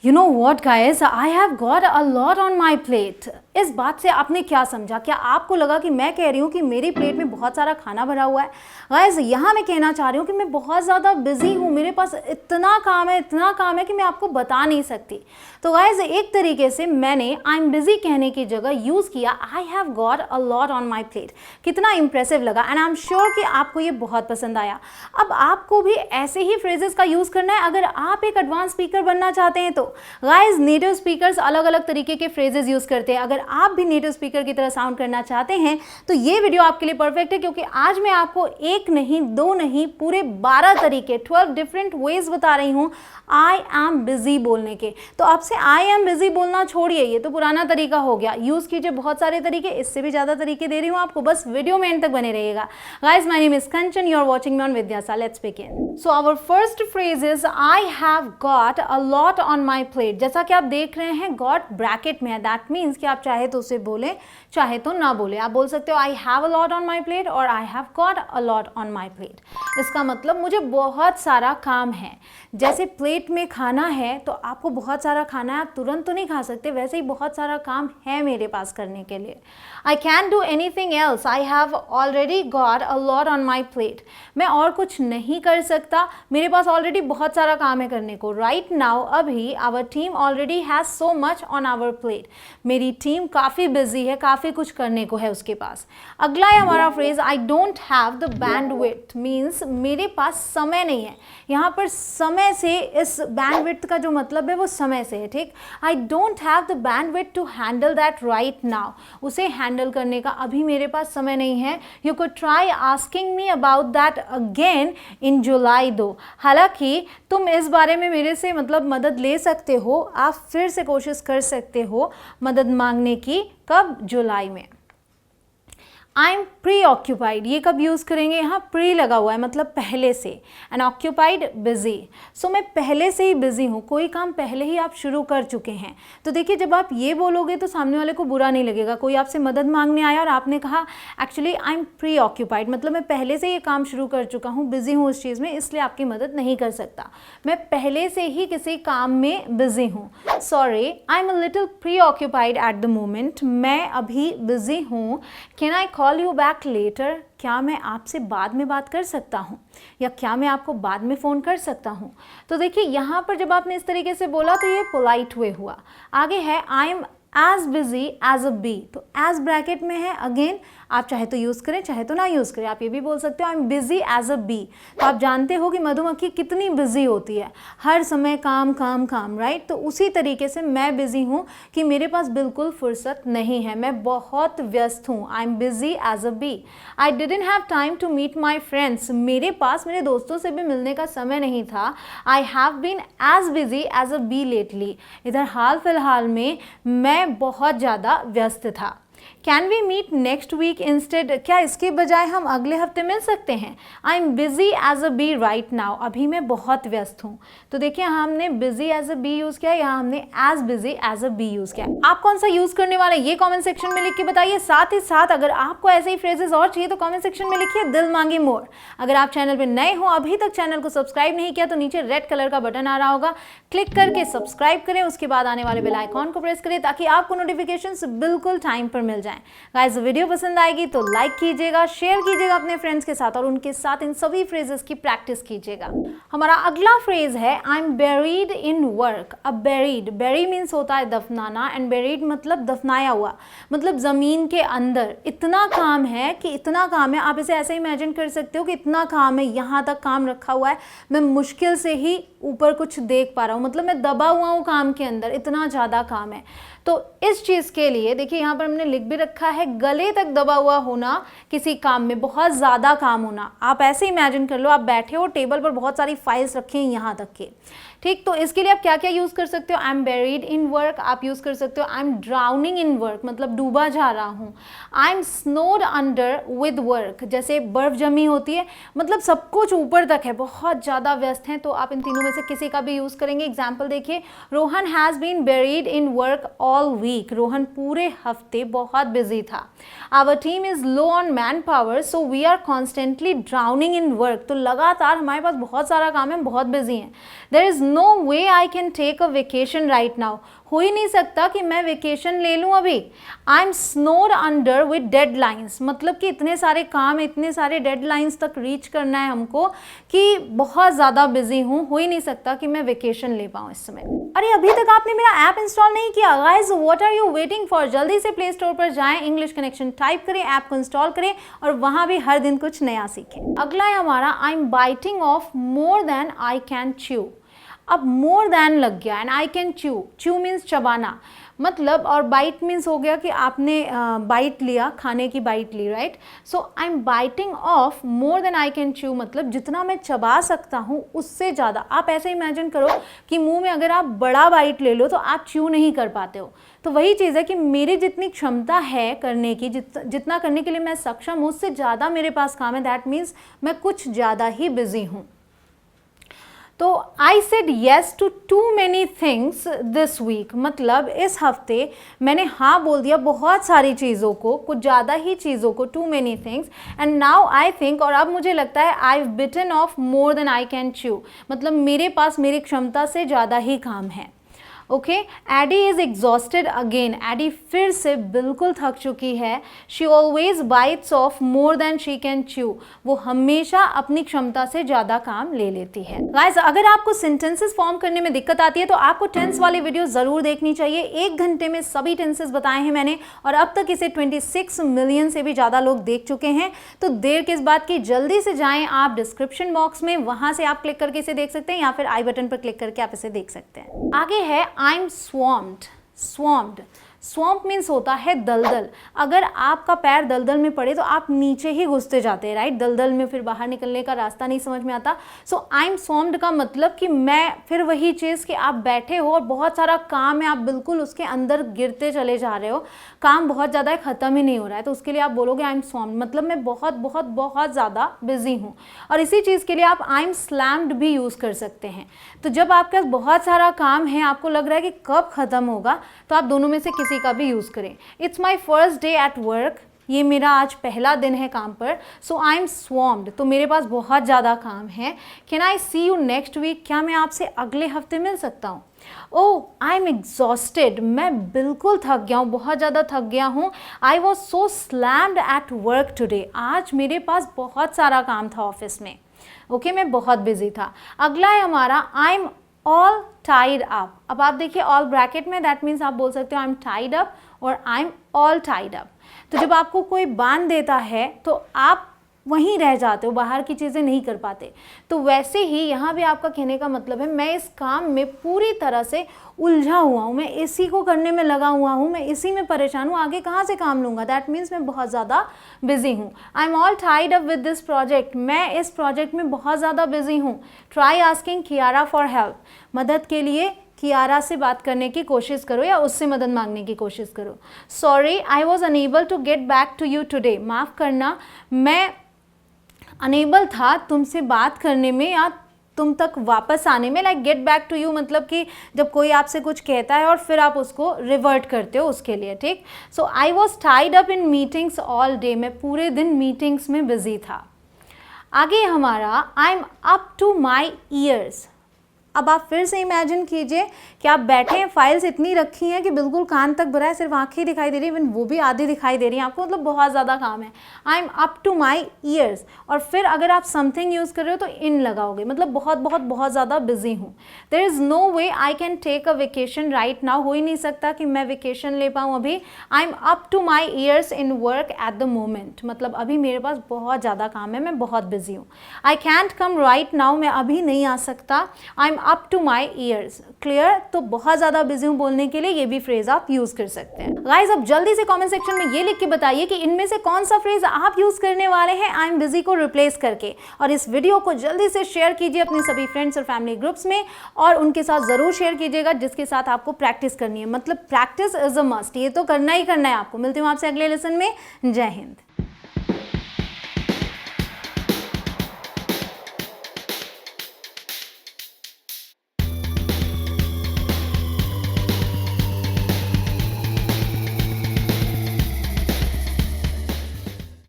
You know what guys, I have got a lot on my plate. इस बात से आपने क्या समझा? क्या आपको लगा कि मैं कह रही हूँ कि मेरी प्लेट में बहुत सारा खाना भरा हुआ है? गाइस, यहाँ मैं कहना चाह रही हूँ कि मैं बहुत ज़्यादा बिजी हूँ, मेरे पास इतना काम है कि मैं आपको बता नहीं सकती। तो गाइस, एक तरीके से मैंने आई एम बिजी कहने की जगह यूज़ किया आई have got a lot on my plate. कितना इंप्रेसिव लगा एंड आई एम श्योर कि आपको ये बहुत पसंद आया। अब आपको भी ऐसे ही फ्रेजेस का यूज़ करना है अगर आप एक एडवांस स्पीकर बनना चाहते हैं तो। गाइस, नेटिव स्पीकर्स अलग अलग तरीके के फ्रेजेस यूज़ करते हैं। अगर आप भी नेटिव स्पीकर की तरह साउंड करना चाहते हैं तो ये वीडियो आपके लिए परफेक्ट है, क्योंकि आज मैं आपको एक नहीं, दो नहीं, पूरे 12 तरीके 12 डिफरेंट वेज बता रही हूँ आई एम बिजी बोलने के। तो आपसे आई एम बिजी बोलना छोड़िए, ये तो पुराना तरीका हो गया। यूज़ कीजिए बहुत सारे तरीके, इससे भी ज़्यादा तरीके दे रही हूँ आपको, बस वीडियो में एंड तक बने रहिएगा। Guys, my name is Kanchan, you are watching me on Vidyasa. Let's begin. So our first phrase is I have got a lot on my plate. जैसा कि आप देख रहे हैं, गॉट ब्रैकेट में है, दैट मीन्स कि आप चाहे तो उसे बोले, चाहे तो ना बोले। आप बोल सकते हो I have a lot on my plate और I have got a lot on my plate. इसका मतलब मुझे बहुत सारा काम है। जैसे प्लेट में खाना है तो आपको बहुत सारा खाना है, आप तुरंत तो नहीं खा सकते, वैसे ही बहुत सारा काम है मेरे पास करने के लिए। I can do anything else, I have already got a lot on my plate. मैं और कुछ नहीं कर सकता, मेरे पास ऑलरेडी बहुत सारा काम है करने को। राइट नाउ, अभी our team already has so much on our plate. मेरी टीम काफ़ी बिजी है, काफ़ी कुछ करने को है उसके पास। अगला है हमारा phrase I don't have the bandwidth, means मेरे पास समय नहीं है। यहाँ पर समय से, इस बैंडविड्थ का जो मतलब है वो समय से है, ठीक। I don't have the bandwidth to handle that right now, उसे हैंडल करने का अभी मेरे पास समय नहीं है। You could try asking me about that again in July though. हालांकि तुम इस बारे में मेरे से मतलब मदद ले सकते हो, आप फिर से कोशिश कर सकते हो मदद मांगने की। कब? जुलाई में। आई एम प्री ऑक्यूपाइड, ये कब यूज़ करेंगे? यहाँ प्री लगा हुआ है, मतलब पहले से, एंड ऑक्यूपाइड बिजी। सो मैं पहले से ही बिजी हूँ, कोई काम पहले ही आप शुरू कर चुके हैं। तो देखिए, जब आप ये बोलोगे तो सामने वाले को बुरा नहीं लगेगा। कोई आपसे मदद मांगने आया और आपने कहा actually I am pre occupied, मतलब मैं पहले से ये काम शुरू कर चुका हूँ, बिजी हूँ उस चीज़ में, इसलिए आपकी मदद नहीं कर सकता। मैं पहले से ही किसी काम में बिजी हूँ। Sorry, I am a little pre occupied eight the moment, मैं अभी बिजी हूँ। Can I call you back later, क्या मैं आपसे बाद में बात कर सकता हूँ, या क्या मैं आपको बाद में फ़ोन कर सकता हूँ। तो देखिए, यहाँ पर जब आपने इस तरीके से बोला तो ये पोलाइट वे हुआ। आगे है I am as busy as a bee, तो एज ब्रैकेट में है। अगेन, आप चाहे तो यूज़ करें, चाहे तो ना यूज़ करें। आप ये भी बोल सकते हो I am busy as a bee. तो आप जानते हो कि मधुमक्खी कितनी बिजी होती है, हर समय काम काम काम, राइट। तो उसी तरीके से मैं बिजी हूँ कि मेरे पास बिल्कुल फुर्सत नहीं है, मैं बहुत व्यस्त हूँ। I am busy as a bee. I didn't have time to meet my friends, मेरे पास मेरे दोस्तों से भी मिलने का समय नहीं था। I have been as busy as a bee lately, इधर हाल फिलहाल में मैं बहुत ज़्यादा व्यस्त था। Can we meet next week instead, क्या इसके बजाय हम अगले हफ्ते मिल सकते हैं? I am busy as a bee right now, अभी मैं बहुत व्यस्त हूँ। तो देखिए, हमने busy as a bee use किया, यहाँ हमने as busy as a bee use किया। आप कौन सा यूज़ करने वाले हैं ये कमेंट सेक्शन में लिख के बताइए। साथ ही साथ अगर आपको ऐसे ही फ्रेजेस और चाहिए तो कमेंट सेक्शन में लिखिए दिल मांगे मोर। अगर आप चैनल पर नए हो, अभी तक चैनल को सब्सक्राइब नहीं किया, तो नीचे रेड कलर का बटन आ रहा होगा, क्लिक करके सब्सक्राइब करें। उसके बाद आने वाले बेल आइकॉन को प्रेस करें ताकि आपको नोटिफिकेशंस बिल्कुल टाइम पर मिल जाएं। गाइस, वीडियो पसंद आएगी तो लाइक कीजिएगा, शेयर कीजिएगा अपने फ्रेंड्स के साथ, और उनके साथ इन सभी फ्रेजेस की प्रैक्टिस कीजिएगा। हमारा अगला फ्रेज है I am buried in work. अब बेरीड, बेरी मीन्स होता है दफनाना, एंड बेरीड मतलब दफनाया हुआ, मतलब ज़मीन के अंदर। इतना काम है कि इतना काम है, आप इसे ऐसे इमेजिन कर सकते हो कि इतना काम है, यहाँ तक काम रखा हुआ है, मैं मुश्किल से ही ऊपर कुछ देख पा रहा हूँ, मतलब मैं दबा हुआ हूँ काम के अंदर, इतना ज़्यादा काम है। तो इस चीज़ के लिए देखिए, यहाँ पर हमने लिख भी रखा है गले तक दबा हुआ होना किसी काम में, बहुत ज़्यादा काम होना। आप ऐसे इमेजिन कर लो, आप बैठे हो टेबल पर, बहुत सारी फाइल्स रखी हैं यहाँ तक के, ठीक। तो इसके लिए आप क्या क्या यूज़ कर सकते हो? I am buried in work, आप यूज़ कर सकते हो I am drowning in work, मतलब डूबा जा रहा हूँ। I am snowed under with work, जैसे बर्फ जमी होती है, मतलब सब कुछ ऊपर तक है, बहुत ज़्यादा व्यस्त हैं। तो आप इन तीनों में से किसी का भी यूज़ करेंगे। एग्जाम्पल देखिए, Rohan has been buried in work all week. Rohan पूरे हफ्ते बहुत बिजी था। Our team is low on man power so we are constantly drowning in work. तो लगातार हमारे पास बहुत सारा काम है, बहुत बिजी हैं। There is no way I can take a vacation right now. हो ही नहीं सकता कि मैं वेकेशन ले लूँ अभी। I am snowed under with deadlines, मतलब कि इतने सारे काम, इतने सारे डेडलाइंस तक रीच करना है हमको कि बहुत ज़्यादा बिजी हूँ, हो ही नहीं सकता कि मैं वेकेशन ले पाऊँ इस समय। अरे अभी तक आपने मेरा ऐप इंस्टॉल नहीं किया, guys what are you waiting for? जल्दी से प्ले स्टोर पर जाएं, इंग्लिश कनेक्शन टाइप करें, ऐप को इंस्टॉल करें और वहाँ भी हर दिन कुछ नया सीखें। अगला है हमारा I am biting off more than I can chew. अब मोर देन लग गया and I can chew, chew means चबाना, मतलब, और बाइट मीन्स हो गया कि आपने बाइट लिया, खाने की बाइट ली, right. So I am biting off more than I can chew, मतलब जितना मैं चबा सकता हूँ उससे ज़्यादा। आप ऐसे इमेजिन करो कि मुंह में अगर आप बड़ा बाइट ले लो तो आप च्यू नहीं कर पाते हो। तो वही चीज़ है कि मेरी जितनी क्षमता है करने की, जितना करने के लिए मैं सक्षम हूँ, उससे ज़्यादा मेरे पास काम है। दैट मीन्स मैं कुछ ज़्यादा ही बिजी हूँ। तो I said yes to too many things this week, मतलब इस हफ्ते मैंने हाँ बोल दिया बहुत सारी चीज़ों को, कुछ ज़्यादा ही चीज़ों को, too many things. And now I think, और अब मुझे लगता है, I bitten off more than I can chew, मतलब मेरे पास मेरी क्षमता से ज़्यादा ही काम है। Okay, Addie is exhausted again, Addie फिर से बिल्कुल थक चुकी है। She always bites off more than she can chew, वो हमेशा अपनी क्षमता से ज़्यादा काम ले लेती है। गाइस, अगर आपको सेंटेंसेस फॉर्म करने में दिक्कत आती है तो आपको टेंस वाली वीडियो ज़रूर देखनी चाहिए। 1 घंटे में सभी टेंसेस बताए हैं मैंने, और अब तक इसे 26 मिलियन से भी ज़्यादा लोग देख चुके हैं। तो देर किस बात की, जल्दी से जाएँ आप डिस्क्रिप्शन बॉक्स में, वहाँ से आप क्लिक करके इसे देख सकते हैं, या फिर आई बटन पर क्लिक करके आप इसे देख सकते हैं। आगे है आई एम स्वॉम्प्ड। स्वॉम्प्ड, स्वॉम्प मीन्स होता है दलदल। अगर आपका पैर दलदल में पड़े तो आप नीचे ही घुसते जाते हैं, राइट। दलदल में फिर बाहर निकलने का रास्ता नहीं समझ में आता। सो आई एम स्वॉम्प्ड का मतलब कि मैं, फिर वही चीज़ कि आप बैठे हो और बहुत सारा काम है, आप बिल्कुल उसके अंदर गिरते चले जा रहे हो, काम बहुत ज़्यादा है, ख़त्म ही नहीं हो रहा है, तो उसके लिए आप बोलोगे आई एम स्वॉम्प्ड, मतलब मैं बहुत बहुत बहुत ज़्यादा बिजी हूँ। और इसी चीज़ के लिए आप आई एम स्लैम्ड भी यूज़ कर सकते हैं। तो जब आपके पास बहुत सारा काम है, आपको लग रहा है कि कब ख़त्म होगा, तो आप दोनों में से किसी का भी यूज़ करें। It's my first day at work, ये मेरा आज पहला दिन है काम पर। सो आई एम स्वॉम्प्ड, तो मेरे पास बहुत ज़्यादा काम है। Can I see you next week, क्या मैं आपसे अगले हफ्ते मिल सकता हूँ? ओह, आई एम एग्जॉस्टेड, मैं बिल्कुल थक गया हूँ, बहुत ज़्यादा थक गया हूँ। I was so slammed at work today, आज मेरे पास बहुत सारा काम था ऑफिस में। ओके, मैं बहुत बिजी था। अगला है हमारा I am all tied up. अब आप देखिए ऑल ब्रैकेट में, दैट मीन्स आप बोल सकते हो आई एम टाइड अप और I am all tied up. तो जब आपको कोई बांध देता है तो आप वहीं रह जाते हो, बाहर की चीज़ें नहीं कर पाते। तो वैसे ही यहाँ भी आपका कहने का मतलब है मैं इस काम में पूरी तरह से उलझा हुआ हूँ, मैं इसी को करने में लगा हुआ हूँ, मैं इसी में परेशान हूँ, आगे कहाँ से काम लूँगा। दैट मीन्स मैं बहुत ज़्यादा बिजी हूँ। I am all tied up with this project, मैं इस प्रोजेक्ट में बहुत ज़्यादा बिजी हूँ। Try asking Kiara for help, मदद के लिए कियारा से बात करने की कोशिश करो या उससे मदद मांगने की कोशिश करो। Sorry I was unable to get back to you today, माफ़ करना मैं अनेबल था तुमसे बात करने में या तुम तक वापस आने में। Like get back to you मतलब कि जब कोई आपसे कुछ कहता है और फिर आप उसको रिवर्ट करते हो उसके लिए, ठीक। So I was tied up in meetings all day, मैं पूरे दिन मीटिंग्स में बिजी था। आगे हमारा I am up to my ears. अब आप फिर से इमेजिन कीजिए कि आप बैठे हैं, फाइल्स इतनी रखी हैं कि बिल्कुल कान तक भरा है, सिर्फ आँखें दिखाई दे रही है, इवन वो भी आधी दिखाई दे रही हैं आपको, मतलब बहुत ज़्यादा काम है। I am up to my ears, और फिर अगर आप समथिंग यूज़ कर रहे हो तो इन लगाओगे, मतलब बहुत बहुत बहुत ज़्यादा बिजी हूँ। There is no way I can take a vacation right now, हो ही नहीं सकता कि मैं वेकेशन ले पाऊँ अभी। I am up to my ears in work at the moment, मतलब अभी मेरे पास बहुत ज़्यादा काम है, मैं बहुत बिजी हूँ। I can't come right now, मैं अभी नहीं आ सकता। I am up to my ears, clear. तो बहुत ज़्यादा बिजी हूँ बोलने के लिए ये भी फ्रेज आप यूज़ कर सकते हैं। गाइज अब जल्दी से कमेंट सेक्शन में ये लिख के बताइए कि इनमें से कौन सा फ्रेज आप यूज़ करने वाले हैं आई एम बिजी को रिप्लेस करके, और इस वीडियो को जल्दी से शेयर कीजिए अपने सभी फ्रेंड्स और फैमिली ग्रुप्स में, और उनके साथ ज़रूर शेयर कीजिएगा जिसके साथ आपको प्रैक्टिस करनी है। मतलब प्रैक्टिस इज अ मस्ट, ये तो करना ही करना है आपको। मिलती हूँ आपसे अगले लेसन में। जय हिंद।